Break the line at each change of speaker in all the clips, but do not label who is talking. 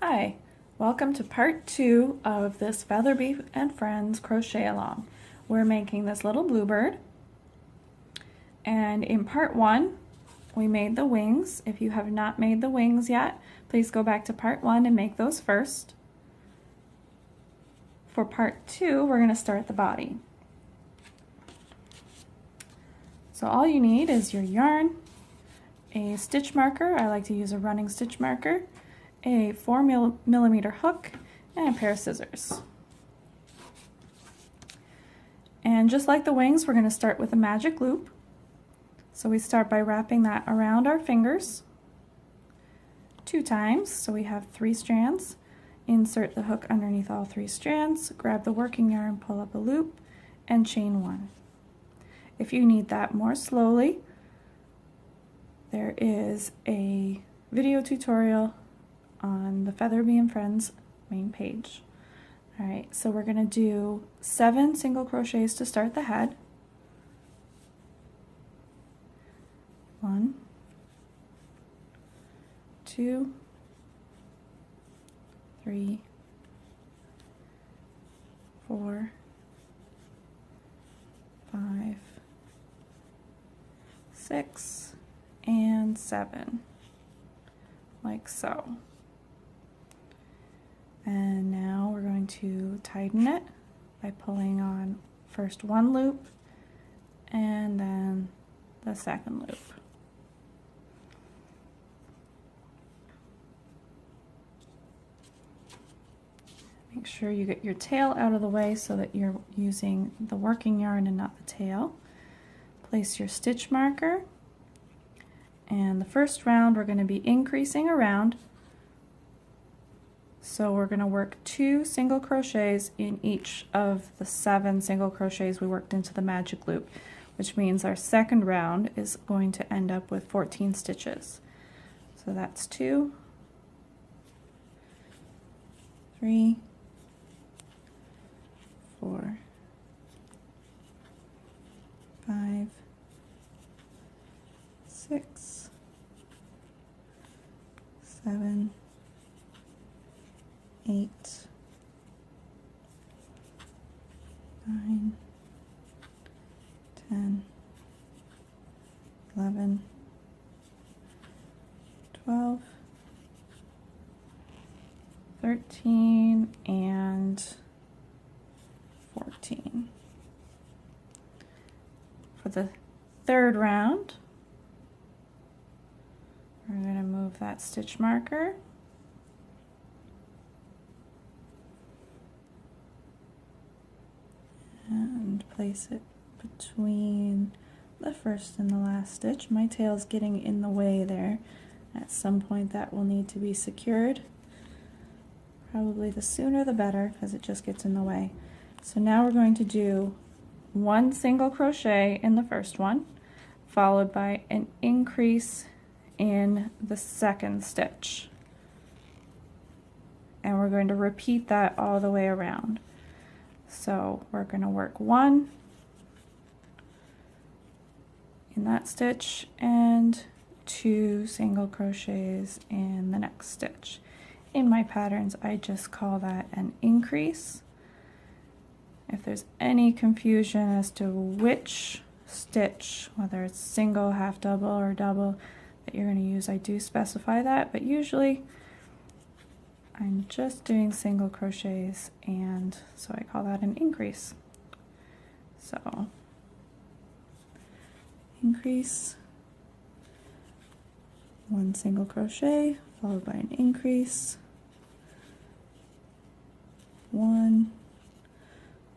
Hi, welcome to part 2 of this Featherby and Friends crochet along. We're making this little bluebird, and in part 1 we made the wings. If you have not made the wings yet, please go back to part 1 and make those first. For part 2 we're going to start the body. So all you need is your yarn, a stitch marker. I like to use a running stitch marker, a 4mm hook, and a pair of scissors. And just like the wings, we're going to start with a magic loop. So we start by wrapping that around our fingers 2 times, so we have 3 strands. Insert the hook underneath all 3 strands, grab the working yarn, pull up a loop, and chain 1. If you need that more slowly, there is a video tutorial on the Featherby and Friends main page. Alright, so we're going to do 7 single crochets to start the head. 1, 2, 3, 4, 5, 6, and 7, like so. And now we're going to tighten it by pulling on first one loop and then the second loop. Make sure you get your tail out of the way so that you're using the working yarn and not the tail. Place your stitch marker, and the first round we're going to be increasing around. So we're going to work 2 single crochets in each of the 7 single crochets we worked into the magic loop, which means our second round is going to end up with 14 stitches. So that's 2, 3, 4, 5, 6, 7, 8, 9, 10, 11, 12, 13, and 14. For the third round, we're going to move that stitch marker and place it between the first and the last stitch. My tail is getting in the way there. At some point that will need to be secured. Probably the sooner the better, because it just gets in the way. So now we're going to do 1 single crochet in the first one, followed by an increase in the second stitch. And we're going to repeat that all the way around. So we're going to work 1 in that stitch and 2 single crochets in the next stitch. In my patterns, I just call that an increase. If there's any confusion as to which stitch, whether it's single, half double, or double, that you're going to use, I do specify that, but usually I'm just doing single crochets, and so I call that an increase. So, increase, 1 single crochet, followed by an increase, 1,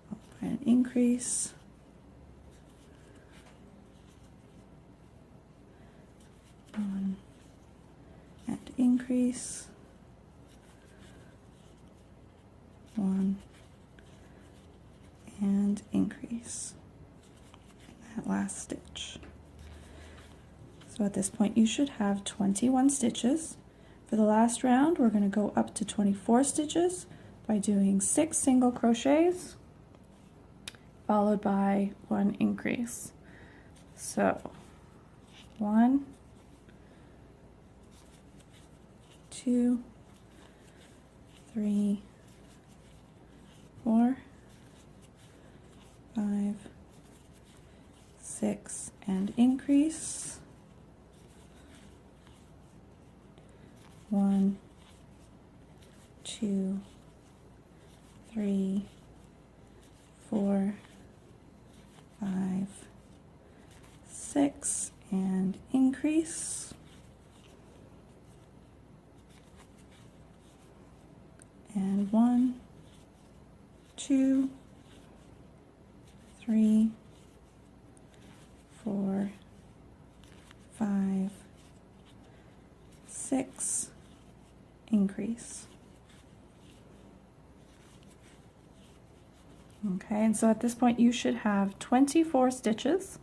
followed by an increase, 1, and increase, 1, and increase in that last stitch. So at this point you should have 21 stitches. For the last round we're going to go up to 24 stitches by doing 6 single crochets followed by 1 increase. So 1, 2, 3, 4, 5, 6, and increase. 1, 2, 3, 4, 5, 6, and increase. And 1, 2, 3, 4, 5, 6, increase. Okay, and so at this point you should have 24 stitches,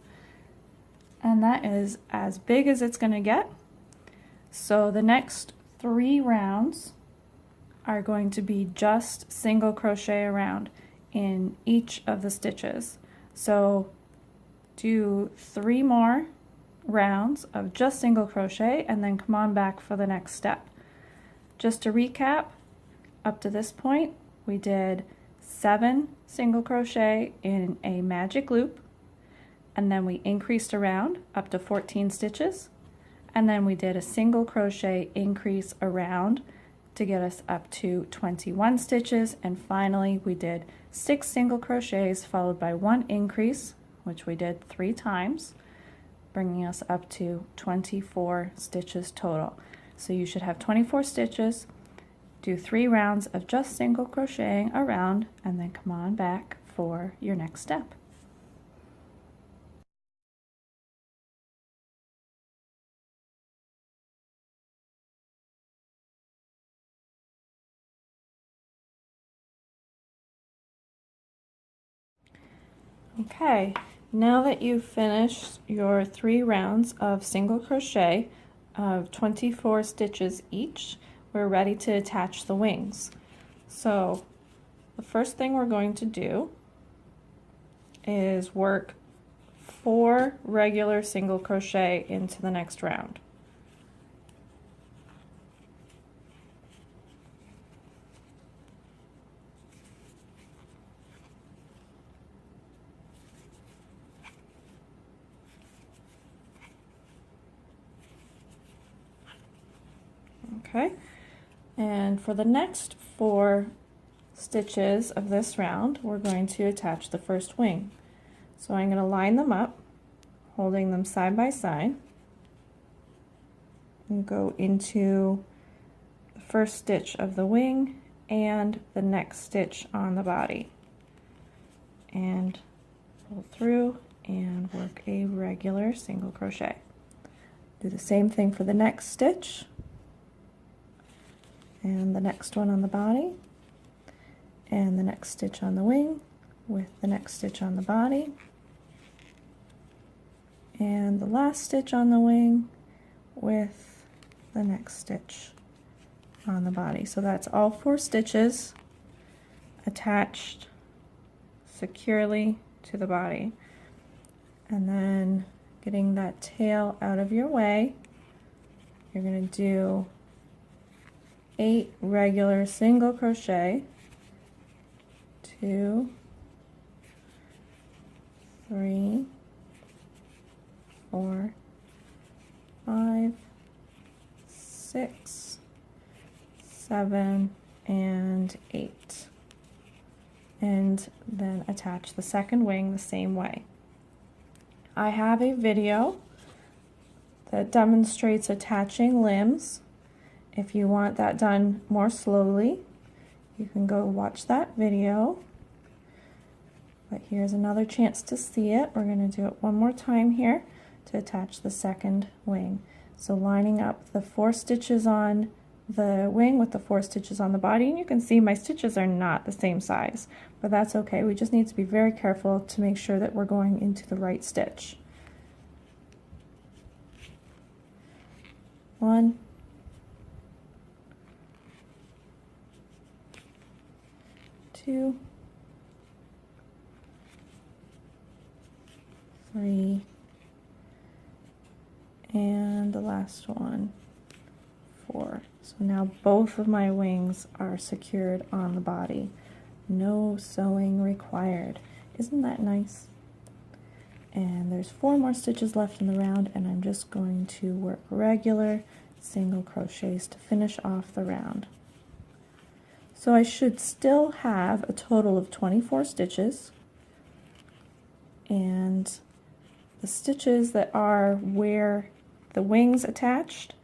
and that is as big as it's going to get. So the next 3 rounds are going to be just single crochet around in each of the stitches. So do 3 more rounds of just single crochet and then come on back for the next step. Just to recap, up to this point we did 7 single crochet in a magic loop, and then we increased around up to 14 stitches, and then we did a single crochet increase around to get us up to 21 stitches, and finally we did 6 single crochets followed by 1 increase, which we did 3 times, bringing us up to 24 stitches total. So you should have 24 stitches. Do 3 rounds of just single crocheting around, and then come on back for your next step. Okay, now that you've finished your 3 rounds of single crochet of 24 stitches each, we're ready to attach the wings. So the first thing we're going to do is work 4 regular single crochet into the next round. Okay, and for the next 4 stitches of this round, we're going to attach the first wing. So I'm going to line them up, holding them side by side, and go into the first stitch of the wing and the next stitch on the body, and pull through and work a regular single crochet. Do the same thing for the next stitch and the next one on the body, and the next stitch on the wing with the next stitch on the body, and the last stitch on the wing with the next stitch on the body. So that's all 4 stitches attached securely to the body. And then getting that tail out of your way, you're going to do 8 regular single crochet, 2, 3, 4, 5, 6, 7, and 8. And then attach the second wing the same way. I have a video that demonstrates attaching limbs. If you want that done more slowly, you can go watch that video. But here's another chance to see it. We're going to do it one more time here to attach the second wing. So lining up the 4 stitches on the wing with the 4 stitches on the body, and you can see my stitches are not the same size, but that's okay. We just need to be very careful to make sure that we're going into the right stitch. 1, 2, 3, and the last one, 4. So now both of my wings are secured on the body. No sewing required. Isn't that nice? And there's 4 more stitches left in the round, and I'm just going to work regular single crochets to finish off the round. So I should still have a total of 24 stitches, and the stitches that are where the wings attached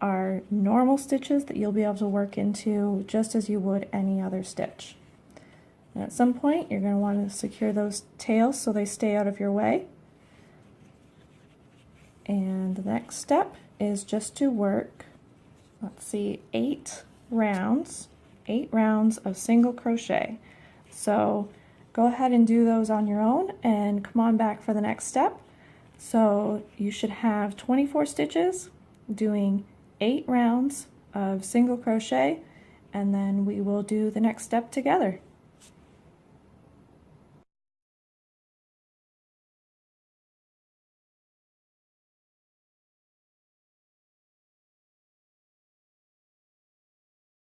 are normal stitches that you'll be able to work into just as you would any other stitch. And at some point you're going to want to secure those tails so they stay out of your way. And the next step is just to work, let's see, 8 rounds of single crochet. So go ahead and do those on your own and come on back for the next step. So you should have 24 stitches doing 8 rounds of single crochet, and then we will do the next step together.